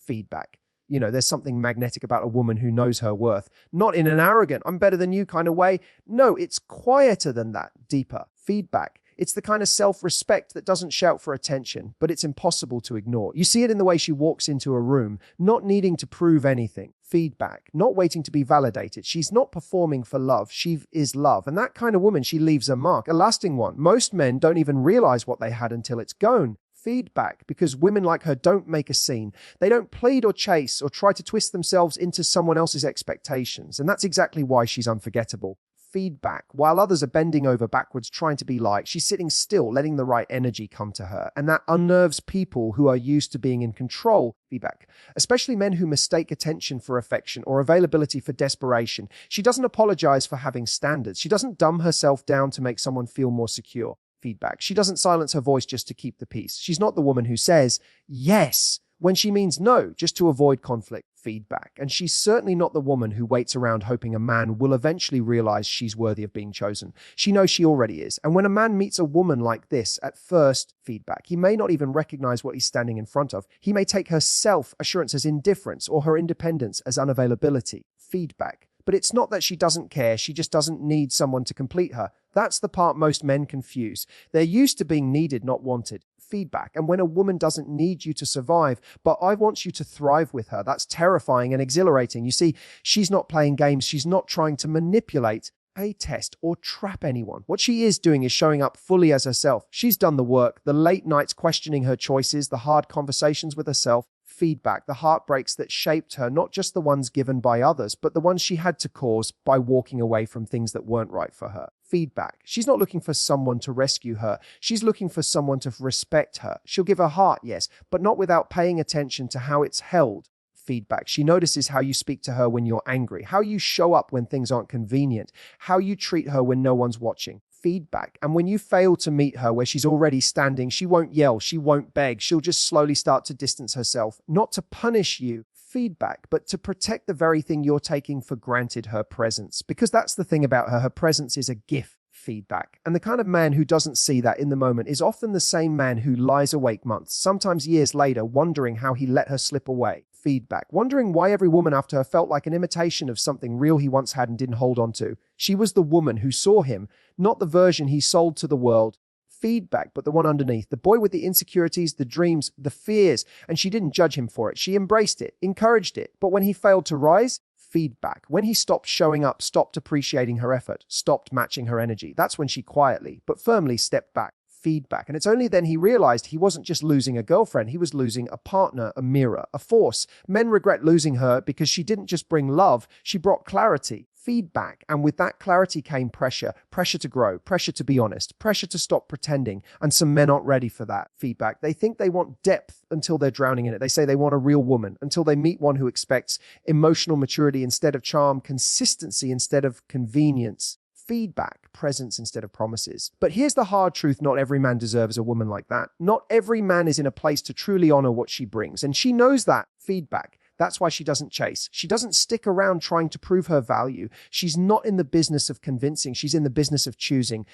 Feedback. You know, there's something magnetic about a woman who knows her worth. Not in an arrogant, I'm better than you kind of way. No, it's quieter than that, deeper. Feedback. It's the kind of self-respect that doesn't shout for attention, but it's impossible to ignore. You see it in the way she walks into a room, not needing to prove anything. Feedback, not waiting to be validated. She's not performing for love. She is love. And that kind of woman, she leaves a mark, a lasting one. Most men don't even realize what they had until it's gone. Feedback, because women like her don't make a scene. They don't plead or chase or try to twist themselves into someone else's expectations. And that's exactly why she's unforgettable. Feedback. While others are bending over backwards trying to be like, she's sitting still, letting the right energy come to her. And that unnerves people who are used to being in control. Feedback. Especially men who mistake attention for affection or availability for desperation. She doesn't apologize for having standards. She doesn't dumb herself down to make someone feel more secure. Feedback. She doesn't silence her voice just to keep the peace. She's not the woman who says yes when she means no, just to avoid conflict. Feedback. And she's certainly not the woman who waits around hoping a man will eventually realize she's worthy of being chosen. She knows she already is. And when a man meets a woman like this, at first, feedback, he may not even recognize what he's standing in front of. He may take her self-assurance as indifference or her independence as unavailability. Feedback. But it's not that she doesn't care, she just doesn't need someone to complete her. That's the part most men confuse. They're used to being needed, not wanted. Feedback. And when a woman doesn't need you to survive, but I want you to thrive with her, that's terrifying and exhilarating. You see, she's not playing games. She's not trying to manipulate, test, or trap anyone. What she is doing is showing up fully as herself. She's done the work, the late nights questioning her choices, the hard conversations with herself. Feedback, the heartbreaks that shaped her, not just the ones given by others, but the ones she had to cause by walking away from things that weren't right for her. Feedback. She's not looking for someone to rescue her. She's looking for someone to respect her. She'll give her heart, yes, but not without paying attention to how it's held. Feedback. She notices how you speak to her when you're angry, how you show up when things aren't convenient, how you treat her when no one's watching. Feedback. And when you fail to meet her where she's already standing, she won't yell, she won't beg, she'll just slowly start to distance herself, not to punish you, feedback, but to protect the very thing you're taking for granted, her presence. Because that's the thing about her, her presence is a gift. Feedback. And the kind of man who doesn't see that in the moment is often the same man who lies awake months, sometimes years later, wondering how he let her slip away. Feedback. Wondering why every woman after her felt like an imitation of something real he once had and didn't hold on to. She was the woman who saw him, not the version he sold to the world. Feedback, but the one underneath. The boy with the insecurities, the dreams, the fears, and she didn't judge him for it. She embraced it, encouraged it. But when he failed to rise, feedback. When he stopped showing up, stopped appreciating her effort, stopped matching her energy, that's when she quietly, but firmly stepped back. Feedback. And it's only then he realized he wasn't just losing a girlfriend, he was losing a partner, a mirror, a force. Men regret losing her because she didn't just bring love, she brought clarity. Feedback. And with that clarity came pressure. Pressure to grow, pressure to be honest, pressure to stop pretending. And some men aren't ready for that feedback. They think they want depth until they're drowning in it. They say they want a real woman until they meet one who expects emotional maturity instead of charm, consistency instead of convenience. Feedback, presence instead of promises. But here's the hard truth, not every man deserves a woman like that. Not every man is in a place to truly honor what she brings. And she knows that. Feedback. That's why she doesn't chase. She doesn't stick around trying to prove her value. She's not in the business of convincing. She's in the business of choosing.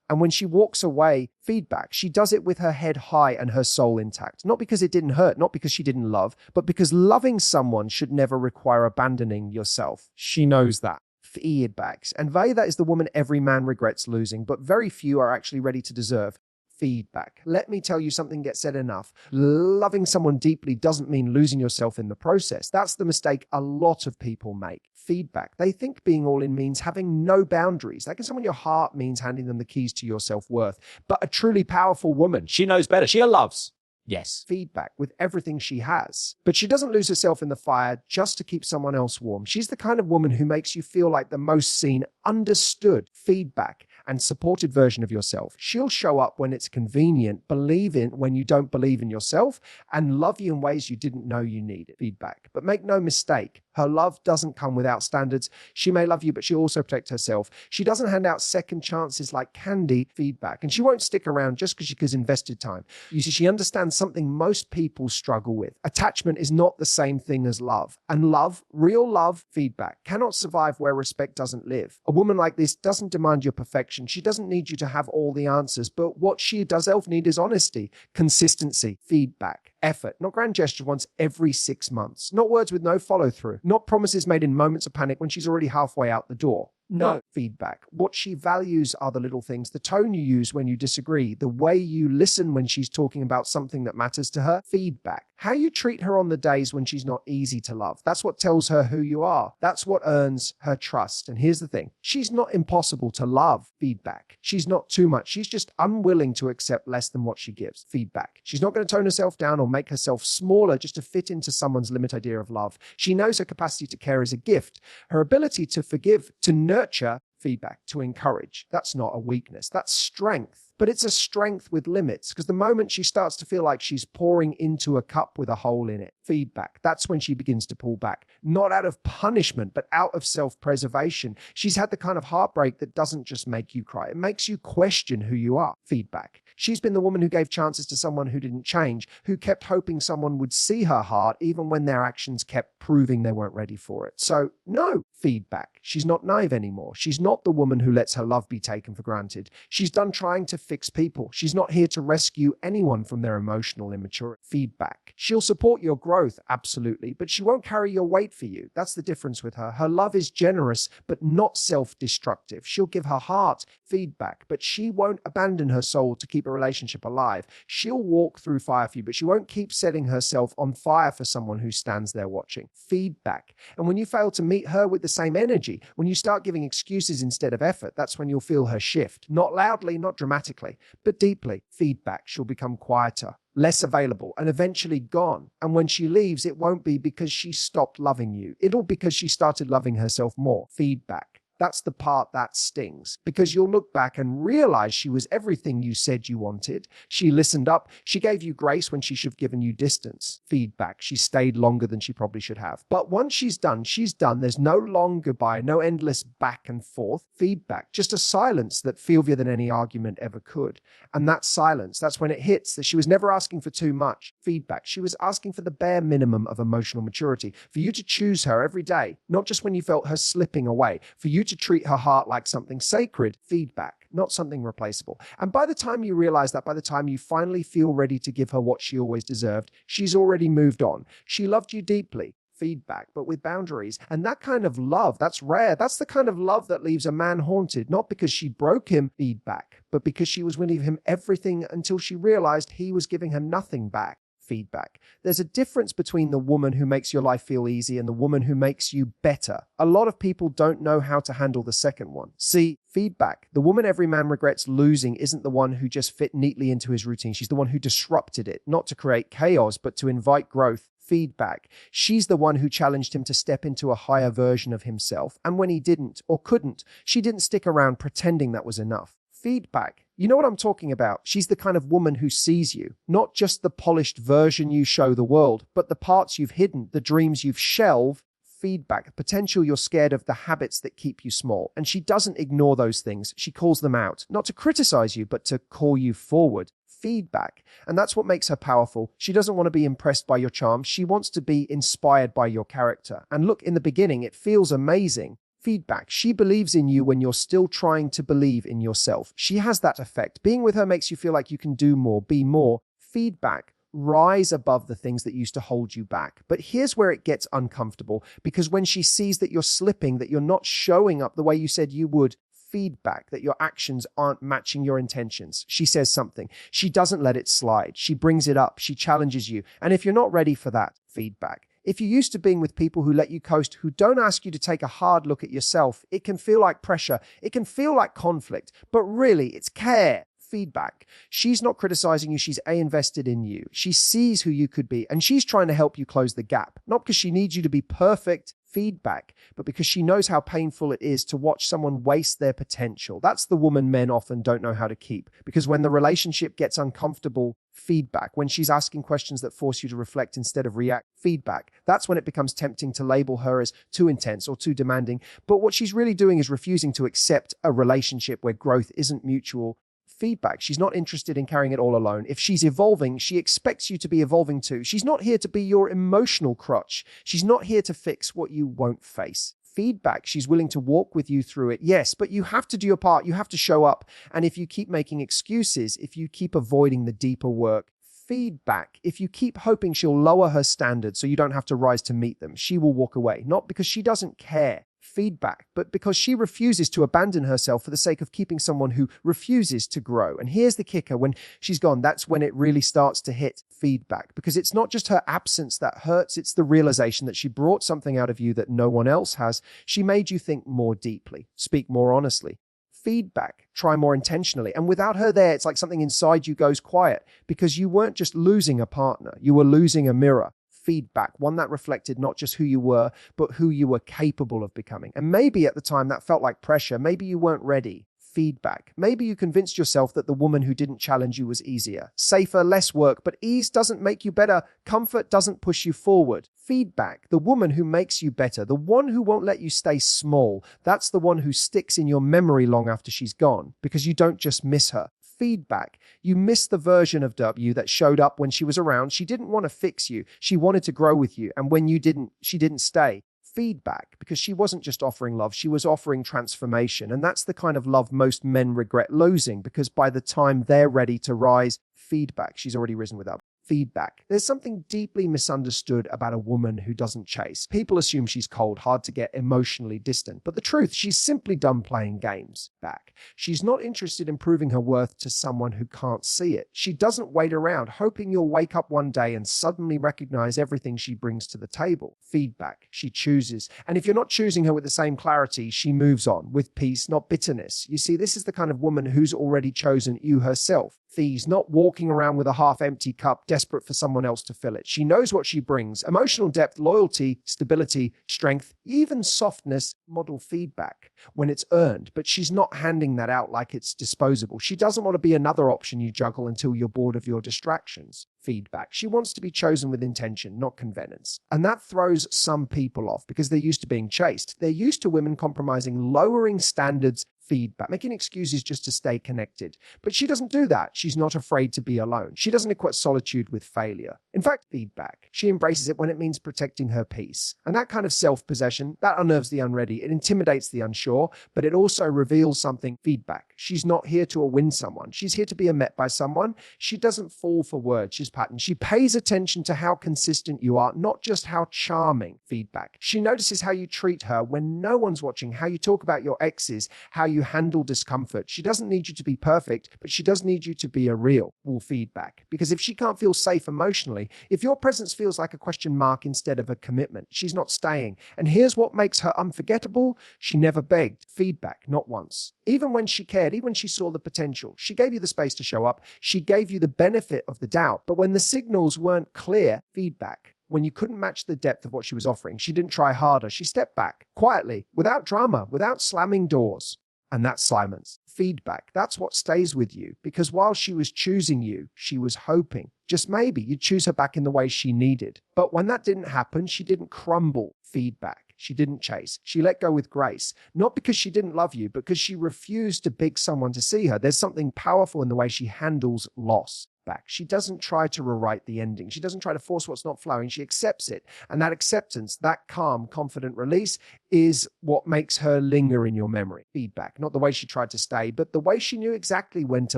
And when she walks away, feedback, she does it with her head high and her soul intact. Not because it didn't hurt, not because she didn't love, but because loving someone should never require abandoning yourself. She knows that. Feedbacks. And that is the woman every man regrets losing, but very few are actually ready to deserve. Feedback. Let me tell you something gets said enough. Loving someone deeply doesn't mean losing yourself in the process. That's the mistake a lot of people make. Feedback. They think being all in means having no boundaries. Liking someone in your heart means handing them the keys to your self-worth. But a truly powerful woman, she knows better. She loves. Yes. Feedback with everything she has. But she doesn't lose herself in the fire just to keep someone else warm. She's the kind of woman who makes you feel like the most seen, understood, feedback, and supported version of yourself. She'll show up when it's convenient, believe in when you don't believe in yourself, and love you in ways you didn't know you needed. Feedback. But make no mistake, Her love doesn't come without standards. She may love you, but she'll also protect herself. She doesn't hand out second chances like candy. Feedback. And she won't stick around just because she has invested time. You see, she understands something most people struggle with. Attachment is not the same thing as love. And love, real love, feedback, cannot survive where respect doesn't live. A woman like this doesn't demand your perfection. She doesn't need you to have all the answers, but what she does need is honesty, consistency, feedback, effort, not grand gesture once every 6 months, not words with no follow through, not promises made in moments of panic when she's already halfway out the door. No feedback. What she values are the little things, the tone you use when you disagree, the way you listen when she's talking about something that matters to her. Feedback. How you treat her on the days when she's not easy to love. That's what tells her who you are. That's what earns her trust. And here's the thing. She's not impossible to love. Feedback. She's not too much. She's just unwilling to accept less than what she gives. Feedback. She's not going to tone herself down or make herself smaller just to fit into someone's limited idea of love. She knows her capacity to care is a gift. Her ability to forgive, to nurture, feedback, to encourage. That's not a weakness. That's strength. But it's a strength with limits, because the moment she starts to feel like she's pouring into a cup with a hole in it, feedback, that's when she begins to pull back. Not out of punishment, but out of self-preservation. She's had the kind of heartbreak that doesn't just make you cry. It makes you question who you are. Feedback. She's been the woman who gave chances to someone who didn't change, who kept hoping someone would see her heart even when their actions kept proving they weren't ready for it. So, no feedback. She's not naive anymore. She's not the woman who lets her love be taken for granted. She's done trying to fix people. She's not here to rescue anyone from their emotional immaturity. Feedback. She'll support your growth, absolutely, but she won't carry your weight for you. That's the difference with her. Her love is generous, but not self-destructive. She'll give her heart. Feedback. But she won't abandon her soul to keep a relationship alive. She'll walk through fire for you, but she won't keep setting herself on fire for someone who stands there watching. Feedback. And when you fail to meet her with the same energy, when you start giving excuses instead of effort, that's when you'll feel her shift. Not loudly, not dramatically, but deeply. Feedback. She'll become quieter, less available, and eventually gone. And when she leaves, it won't be because she stopped loving you. It'll be because she started loving herself more. Feedback. That's the part that stings, because you'll look back and realize she was everything you said you wanted. She listened up. She gave you grace when she should have given you distance. Feedback. She stayed longer than she probably should have. But once she's done, she's done. There's no long goodbye, no endless back and forth. Feedback. Just a silence that feels heavier than any argument ever could. And that silence, that's when it hits that she was never asking for too much. Feedback. She was asking for the bare minimum of emotional maturity, for you to choose her every day, not just when you felt her slipping away, for you to treat her heart like something sacred. Feedback, not something replaceable. And by the time you realize that, by the time you finally feel ready to give her what she always deserved, she's already moved on. She loved you deeply. Feedback, but with boundaries. And that kind of love, that's rare. That's the kind of love that leaves a man haunted, not because she broke him. Feedback, but because she was willing to give him everything until she realized he was giving her nothing back. Feedback. There's a difference between the woman who makes your life feel easy and the woman who makes you better. A lot of people don't know how to handle the second one. See, feedback. The woman every man regrets losing isn't the one who just fit neatly into his routine. She's the one who disrupted it, not to create chaos, but to invite growth. Feedback. She's the one who challenged him to step into a higher version of himself. And when he didn't or couldn't, she didn't stick around pretending that was enough. Feedback. You know what I'm talking about. She's the kind of woman who sees you, not just the polished version you show the world, but the parts you've hidden, the dreams you've shelved. Feedback, potential you're scared of, the habits that keep you small. And she doesn't ignore those things. She calls them out, not to criticize you, but to call you forward. Feedback. And that's what makes her powerful. She doesn't want to be impressed by your charm. She wants to be inspired by your character. And look, in the beginning, it feels amazing. Feedback. She believes in you when you're still trying to believe in yourself. She has that effect. Being with her makes you feel like you can do more, be more. Feedback. Rise above the things that used to hold you back. But here's where it gets uncomfortable, because when she sees that you're slipping, that you're not showing up the way you said you would, feedback, that your actions aren't matching your intentions, she says something. She doesn't let it slide. She brings it up. She challenges you. And if you're not ready for that, feedback. If you're used to being with people who let you coast, who don't ask you to take a hard look at yourself, it can feel like pressure. It can feel like conflict, but really it's care. Feedback. She's not criticizing you. She's invested in you. She sees who you could be, and she's trying to help you close the gap, not because she needs you to be perfect. feedback, but because she knows how painful it is to watch someone waste their potential. That's the woman men often don't know how to keep, because when the relationship gets uncomfortable, feedback. When she's asking questions that force you to reflect instead of react, feedback. That's when it becomes tempting to label her as too intense or too demanding. But what she's really doing is refusing to accept a relationship where growth isn't mutual. Feedback. She's not interested in carrying it all alone. If she's evolving, she expects you to be evolving too. She's not here to be your emotional crutch. She's not here to fix what you won't face. Feedback. She's willing to walk with you through it. Yes, but you have to do your part. You have to show up. And if you keep making excuses, if you keep avoiding the deeper work, feedback. If you keep hoping she'll lower her standards so you don't have to rise to meet them, she will walk away. Not because she doesn't care. Feedback, but because she refuses to abandon herself for the sake of keeping someone who refuses to grow. And here's the kicker: when she's gone, that's when it really starts to hit feedback, because it's not just her absence that hurts, it's the realization that she brought something out of you that no one else has. She made you think more deeply, speak more honestly. Feedback, try more intentionally. And without her there, it's like something inside you goes quiet, because you weren't just losing a partner, you were losing a mirror. Feedback, one that reflected not just who you were, but who you were capable of becoming. And maybe at the time that felt like pressure. Maybe you weren't ready. Feedback. Maybe you convinced yourself that the woman who didn't challenge you was easier, safer, less work, but ease doesn't make you better. Comfort doesn't push you forward. Feedback. The woman who makes you better, the one who won't let you stay small. That's the one who sticks in your memory long after she's gone, because you don't just miss her. Feedback. You miss the version of you that showed up when she was around. She didn't want to fix you. She wanted to grow with you. And when you didn't, she didn't stay. Feedback, because she wasn't just offering love, she was offering transformation. And that's the kind of love most men regret losing, because by the time they're ready to rise, feedback, she's already risen without. Feedback. There's something deeply misunderstood about a woman who doesn't chase. People assume she's cold, hard to get, emotionally distant. But the truth, she's simply done playing games. Back. She's not interested in proving her worth to someone who can't see it. She doesn't wait around, hoping you'll wake up one day and suddenly recognize everything she brings to the table. Feedback. She chooses. And if you're not choosing her with the same clarity, she moves on with peace, not bitterness. You see, this is the kind of woman who's already chosen you herself. She's not walking around with a half-empty cup, desperate for someone else to fill it. She knows what she brings: emotional depth, loyalty, stability, strength, even softness. Model feedback when it's earned, but she's not handing that out like it's disposable. She doesn't want to be another option you juggle until you're bored of your distractions. Feedback. She wants to be chosen with intention, not convenience. And that throws some people off, because they're used to being chased. They're used to women compromising, lowering standards. Feedback, making excuses just to stay connected. But she doesn't do that. She's not afraid to be alone. She doesn't equate solitude with failure. In fact, feedback, she embraces it when it means protecting her peace. And that kind of self-possession, that unnerves the unready. It intimidates the unsure, but it also reveals something. Feedback. She's not here to win someone. She's here to be met by someone. She doesn't fall for words. She's patterned. She pays attention to how consistent you are, not just how charming. Feedback. She notices how you treat her when no one's watching, how you talk about your exes, how you handle discomfort. She doesn't need you to be perfect, but she does need you to be a real. Feedback. Because if she can't feel safe emotionally, if your presence feels like a question mark instead of a commitment, she's not staying. And here's what makes her unforgettable: she never begged. Feedback, not once. Even when she cared, even when she saw the potential, she gave you the space to show up. She gave you the benefit of the doubt. But when the signals weren't clear, feedback. When you couldn't match the depth of what she was offering, she didn't try harder. She stepped back quietly, without drama, without slamming doors. And that's silence. Feedback. That's what stays with you. Because while she was choosing you, she was hoping, just maybe, you'd choose her back in the way she needed. But when that didn't happen, she didn't crumble. Feedback. She didn't chase. She let go with grace. Not because she didn't love you, but because she refused to beg someone to see her. There's something powerful in the way she handles loss. Back. She doesn't try to rewrite the ending. She doesn't try to force what's not flowing. She accepts it. And that acceptance, that calm, confident release, is what makes her linger in your memory. Feedback. Not the way she tried to stay, but the way she knew exactly when to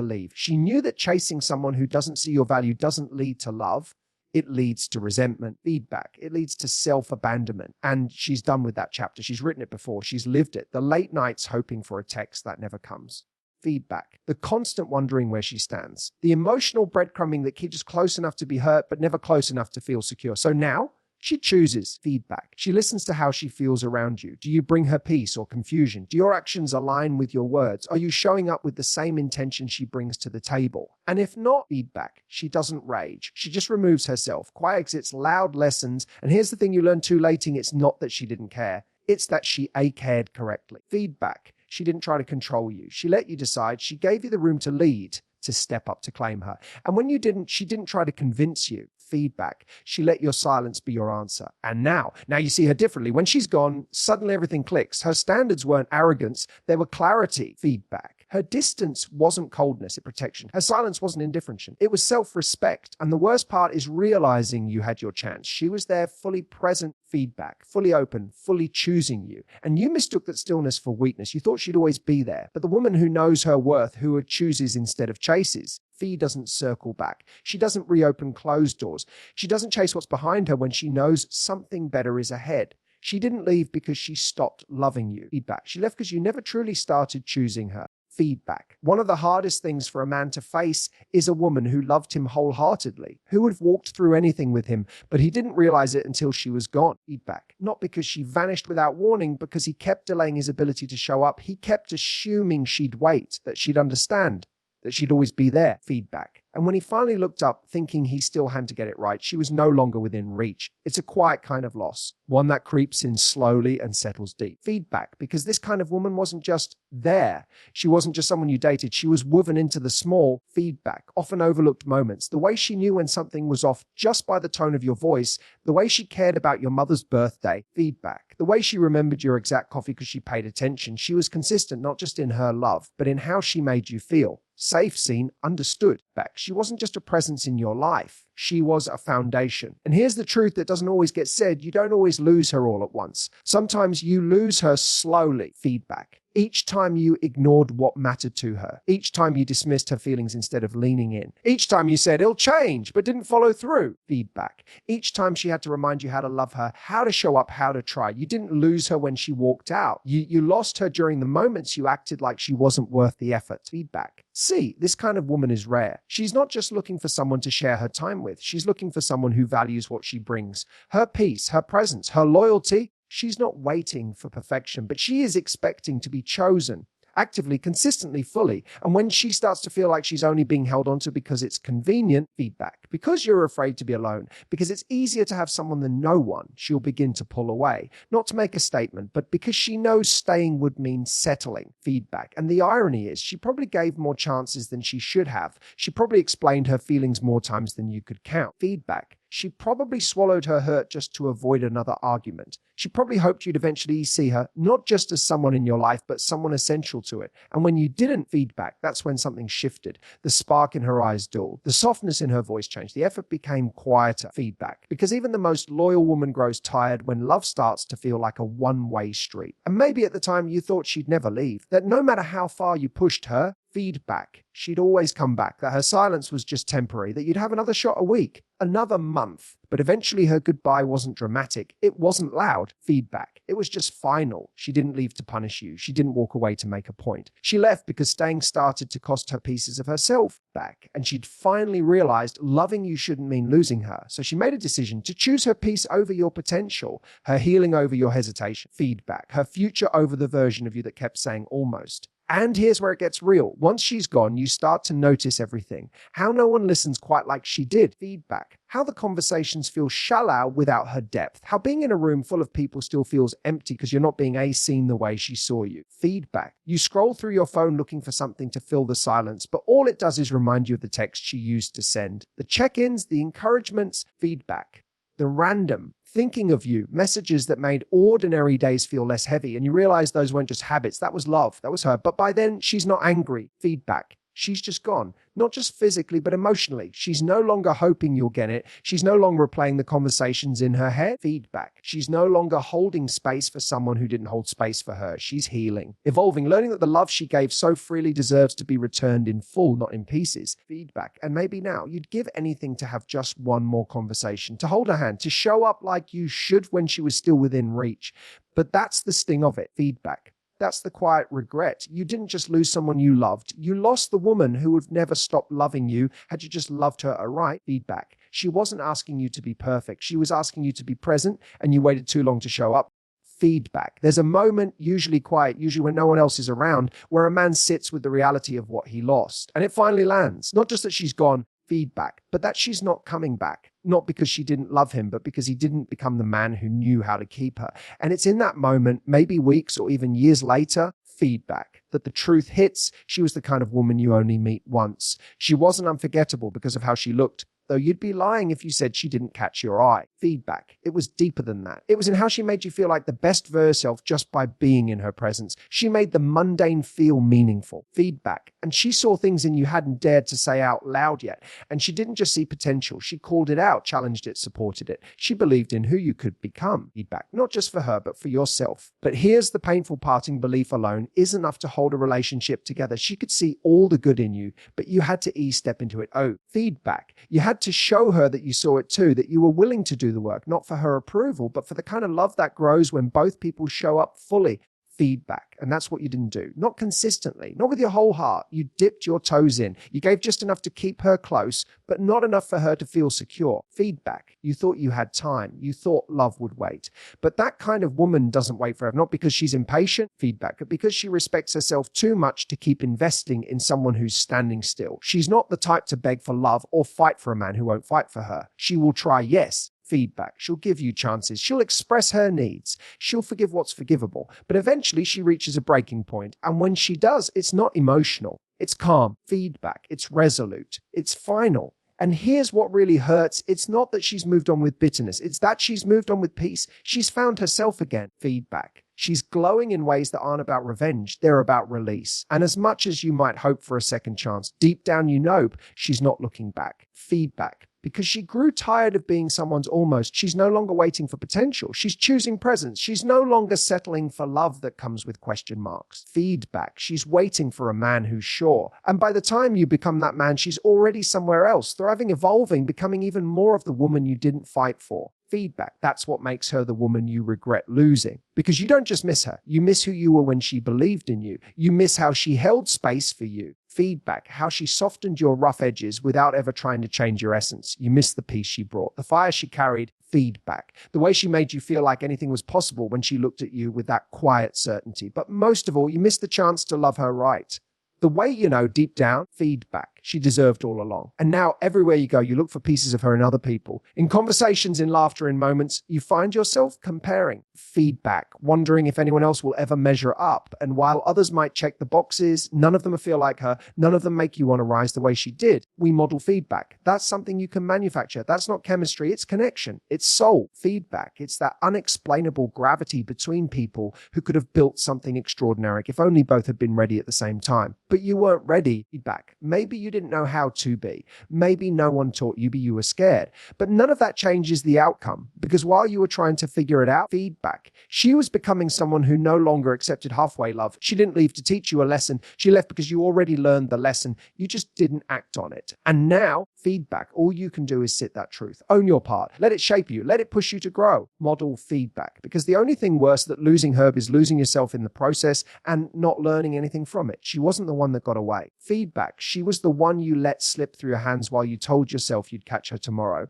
leave. She knew that chasing someone who doesn't see your value doesn't lead to love. It leads to resentment. Feedback. It leads to self-abandonment. And she's done with that chapter. She's written it before. She's lived it. The late nights hoping for a text that never comes. Feedback. The constant wondering where she stands. The emotional breadcrumbing that keeps us close enough to be hurt, but never close enough to feel secure. So now, She chooses. Feedback. She listens to how she feels around you. Do you bring her peace or confusion? Do your actions align with your words? Are you showing up with the same intention she brings to the table? And if not, feedback. She doesn't rage. She just removes herself, quiet exits, loud lessons. And here's the thing you learn too late: it's not that she didn't care. It's that she cared correctly. Feedback. She didn't try to control you. She let you decide. She gave you the room to lead, to step up, to claim her. And when you didn't, she didn't try to convince you. Feedback. She let your silence be your answer. And now you see her differently. When she's gone, suddenly everything clicks. Her standards weren't arrogance. They were clarity. Feedback. Her distance wasn't coldness, it protection. Her silence wasn't indifference. It was self-respect. And the worst part is realizing you had your chance. She was there, fully present. Feedback. Fully open, fully choosing you. And you mistook that stillness for weakness. You thought she'd always be there. But the woman who knows her worth, who chooses instead of chases, Fee doesn't circle back. She doesn't reopen closed doors. She doesn't chase what's behind her when she knows something better is ahead. She didn't leave because she stopped loving you. Feedback. She left because you never truly started choosing her. Feedback. One of the hardest things for a man to face is a woman who loved him wholeheartedly, who would have walked through anything with him, but he didn't realize it until she was gone. Feedback. Not because she vanished without warning, because he kept delaying his ability to show up. He kept assuming she'd wait, that she'd understand, that she'd always be there. Feedback. And when he finally looked up, thinking he still had to get it right, she was no longer within reach. It's a quiet kind of loss, one that creeps in slowly and settles deep. Feedback, because this kind of woman wasn't just there. She wasn't just someone you dated. She was woven into the small feedback, often overlooked moments. The way she knew when something was off just by the tone of your voice, the way she cared about your mother's birthday. Feedback. The way she remembered your exact coffee because she paid attention. She was consistent, not just in her love, but in how she made you feel. Safe, seen, understood. Back. She wasn't just a presence in your life. She was a foundation. And here's the truth that doesn't always get said. You don't always lose her all at once. Sometimes you lose her slowly. Feedback. Each time you ignored what mattered to her. Each time you dismissed her feelings instead of leaning in. Each time you said, "It'll change," but didn't follow through. Feedback. Each time she had to remind you how to love her, how to show up, how to try. You didn't lose her when she walked out. You lost her during the moments you acted like she wasn't worth the effort. Feedback. See, this kind of woman is rare. She's not just looking for someone to share her time with. She's looking for someone who values what she brings. Her peace, her presence, her loyalty. She's not waiting for perfection, but she is expecting to be chosen, actively, consistently, fully. And when she starts to feel like she's only being held onto because it's convenient, feedback. Because you're afraid to be alone, because it's easier to have someone than no one, she'll begin to pull away. Not to make a statement, but because she knows staying would mean settling. Feedback. And the irony is, she probably gave more chances than she should have. She probably explained her feelings more times than you could count. Feedback. She probably swallowed her hurt just to avoid another argument. She probably hoped you'd eventually see her not just as someone in your life, but someone essential to it. And when you didn't, feedback, that's when something shifted. The spark in her eyes dulled. The softness in her voice changed. The effort became quieter. Feedback. Because even the most loyal woman grows tired when love starts to feel like a one-way street. And maybe at the time you thought she'd never leave. That no matter how far you pushed her, feedback, she'd always come back, that her silence was just temporary, that you'd have another shot a week, another month. But eventually her goodbye wasn't dramatic. It wasn't loud. Feedback. It was just final. She didn't leave to punish you. She didn't walk away to make a point. She left because staying started to cost her pieces of herself back. And she'd finally realized loving you shouldn't mean losing her. So she made a decision to choose her peace over your potential, her healing over your hesitation. Feedback. Her future over the version of you that kept saying almost. And here's where it gets real. Once she's gone, you start to notice everything. How no one listens quite like she did. Feedback. How the conversations feel shallow without her depth. How being in a room full of people still feels empty because you're not being seen the way she saw you. Feedback. You scroll through your phone looking for something to fill the silence, but all it does is remind you of the text she used to send. The check-ins, the encouragements, feedback. The random thinking of you, messages that made ordinary days feel less heavy. And you realize those weren't just habits. That was love. That was her. But by then, she's not angry. Feedback. She's just gone. Not just physically, but emotionally. She's no longer hoping you'll get it. She's no longer replaying the conversations in her head. Feedback. She's no longer holding space for someone who didn't hold space for her. She's healing, evolving, learning that the love she gave so freely deserves to be returned in full, not in pieces. Feedback. And maybe now you'd give anything to have just one more conversation, to hold her hand, to show up like you should when she was still within reach. But that's the sting of it. Feedback. That's the quiet regret. You didn't just lose someone you loved. You lost the woman who would never stop loving you had you just loved her aright. Feedback. She wasn't asking you to be perfect. She was asking you to be present, and you waited too long to show up. Feedback. There's a moment, usually quiet, usually when no one else is around, where a man sits with the reality of what he lost. And it finally lands. Not just that she's gone, feedback, but that she's not coming back. Not because she didn't love him, but because he didn't become the man who knew how to keep her. And it's in that moment, maybe weeks or even years later, feedback, that the truth hits. She was the kind of woman you only meet once. She wasn't unforgettable because of how she looked, though you'd be lying if you said she didn't catch your eye. Feedback. It was deeper than that. It was in how she made you feel like the best of herself just by being in her presence. She made the mundane feel meaningful. Feedback. And she saw things in you hadn't dared to say out loud yet. And she didn't just see potential. She called it out, challenged it, supported it. She believed in who you could become. Feedback. Not just for her, but for yourself. But here's the painful parting: belief alone isn't enough to hold a relationship together. She could see all the good in you, but you had to step into it. Oh, feedback. You had to show her that you saw it too, that you were willing to do the work, not for her approval, but for the kind of love that grows when both people show up fully. Feedback. And that's what you didn't do. Not consistently, not with your whole heart. You dipped your toes in. You gave just enough to keep her close, but not enough for her to feel secure. Feedback. You thought you had time. You thought love would wait. But that kind of woman doesn't wait forever, not because she's impatient, feedback, but because she respects herself too much to keep investing in someone who's standing still. She's not the type to beg for love or fight for a man who won't fight for her. She will try, yes. Feedback. She'll give you chances. She'll express her needs. She'll forgive what's forgivable. But eventually she reaches a breaking point. And when she does, it's not emotional. It's calm. Feedback. It's resolute. It's final. And here's what really hurts. It's not that she's moved on with bitterness. It's that she's moved on with peace. She's found herself again. Feedback. She's glowing in ways that aren't about revenge. They're about release. And as much as you might hope for a second chance, deep down you know she's not looking back. Feedback. Because she grew tired of being someone's almost. She's no longer waiting for potential. She's choosing presence. She's no longer settling for love that comes with question marks. Feedback. She's waiting for a man who's sure. And by the time you become that man, she's already somewhere else, thriving, evolving, becoming even more of the woman you didn't fight for. Feedback. That's what makes her the woman you regret losing. Because you don't just miss her. You miss who you were when she believed in you. You miss how she held space for you. Feedback. How she softened your rough edges without ever trying to change your essence. You miss the peace she brought, the fire she carried. Feedback. The way she made you feel like anything was possible when she looked at you with that quiet certainty. But most of all, you miss the chance to love her right. The way you know deep down, feedback. She deserved all along. And now everywhere you go, you look for pieces of her in other people. In conversations, in laughter, in moments, you find yourself comparing. Feedback. Wondering if anyone else will ever measure up. And while others might check the boxes, none of them feel like her. None of them make you want to rise the way she did. We model feedback. That's something you can manufacture. That's not chemistry. It's connection. It's soul. Feedback. It's that unexplainable gravity between people who could have built something extraordinary if only both had been ready at the same time. But you weren't ready. Feedback. Maybe you didn't know how to be. Maybe no one taught you, but you were scared. But none of that changes the outcome, because while you were trying to figure it out, feedback, she was becoming someone who no longer accepted halfway love. She didn't leave to teach you a lesson. She left because you already learned the lesson. You just didn't act on it. And now, feedback, all you can do is sit that truth. Own your part. Let it shape you. Let it push you to grow. Model feedback. Because the only thing worse than losing Herb is losing yourself in the process and not learning anything from it. She wasn't the one that got away. Feedback. She was the one you let slip through your hands while you told yourself you'd catch her tomorrow.